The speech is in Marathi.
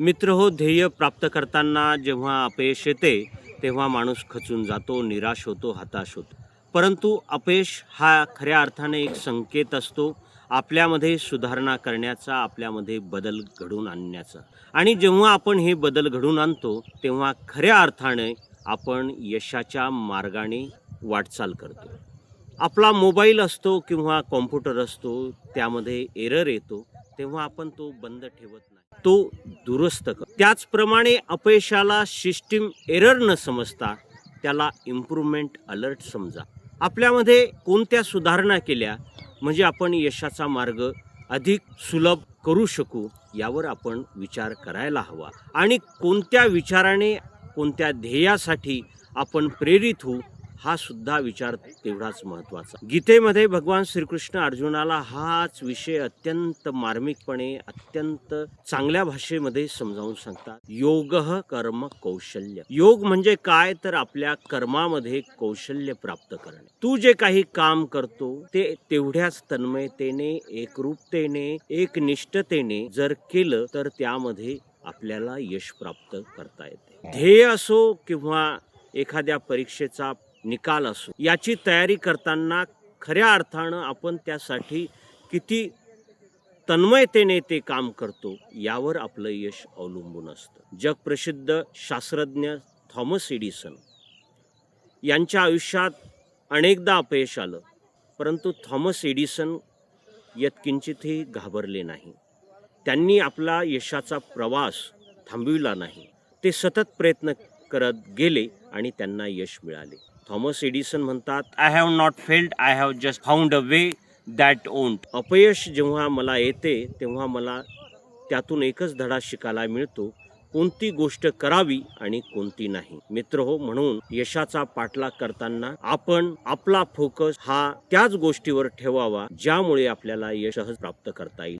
मित्र हो, ध्येय प्राप्त करताना जेव्हा अपयश येते तेव्हा माणूस खचून जातो, निराश होतो, हताश होतो. परंतु अपयश हा खऱ्या अर्थाने एक संकेत असतो आपल्यामध्ये सुधारणा करण्याचा, आपल्यामध्ये बदल घडवून आणण्याचा. आणि जेव्हा आपण हे बदल घडवून आणतो तेव्हा खऱ्या अर्थाने आपण यशाच्या मार्गाने वाटचाल करतो. आपला मोबाईल असतो किंवा कॉम्प्युटर असतो, त्यामध्ये एरर येतो तेव्हा आपण तो बंद ठेवत नाही, तो दुरुस्त कर. त्याचप्रमाणे अपयशाला सिस्टीम एरर न समजता त्याला इम्प्रूव्हमेंट अलर्ट समजा. आपल्यामध्ये कोणत्या सुधारणा केल्या म्हणजे आपण यशाचा मार्ग अधिक सुलभ करू शकू यावर आपण विचार करायला हवा. आणि कोणत्या विचाराने, कोणत्या ध्येयासाठी आपण प्रेरित होऊ हा सुद्धा विचार तेवढाच महत्त्वाचा. गीतेमध्ये भगवान श्रीकृष्ण अर्जुनाला हाच विषय अत्यंत मार्मिकपणे, अत्यंत चांगल्या भाषेमध्ये समजावून सांगतात. योगः कर्म कौशल्य. योग म्हणजे काय तर आपल्या कर्मामध्ये कौशल्य प्राप्त करणे. तू जे काही काम करतो ते तेवढ्याच तन्मयतेने, एकरूपतेने, एकनिष्ठतेने जर केलं तर त्यामध्ये आपल्याला यश प्राप्त करता येते. ध्येय असो किंवा एखाद्या परीक्षेचा निकाल असो, याची तयारी करताना खऱ्या अर्थानं आपण त्यासाठी किती तन्मयतेने ते काम करतो यावर आपलं यश अवलंबून असतं. जगप्रसिद्ध शास्त्रज्ञ थॉमस एडिसन यांच्या आयुष्यात अनेकदा अपयश आलं, परंतु थॉमस एडिसन यत्किंचितही घाबरले नाही. त्यांनी आपला यशाचा प्रवास थांबविला नाही. ते सतत प्रयत्न करत गेले आणि त्यांना यश मिळाले. थॉमस एडिसन म्हणतात, I have not failed, I have just found a way that won't. अपयश जेव्हा मला येते तेव्हा मला त्यातून एकच धडा शिकायला मिळतो, कोणती गोष्ट करावी आणि कोणती नाही. मित्र हो, म्हणून यशाचा पाठलाग करताना आपण आपला फोकस हा त्याच गोष्टीवर ठेवावा ज्यामुळे आपल्याला यश सहज प्राप्त करता येईल.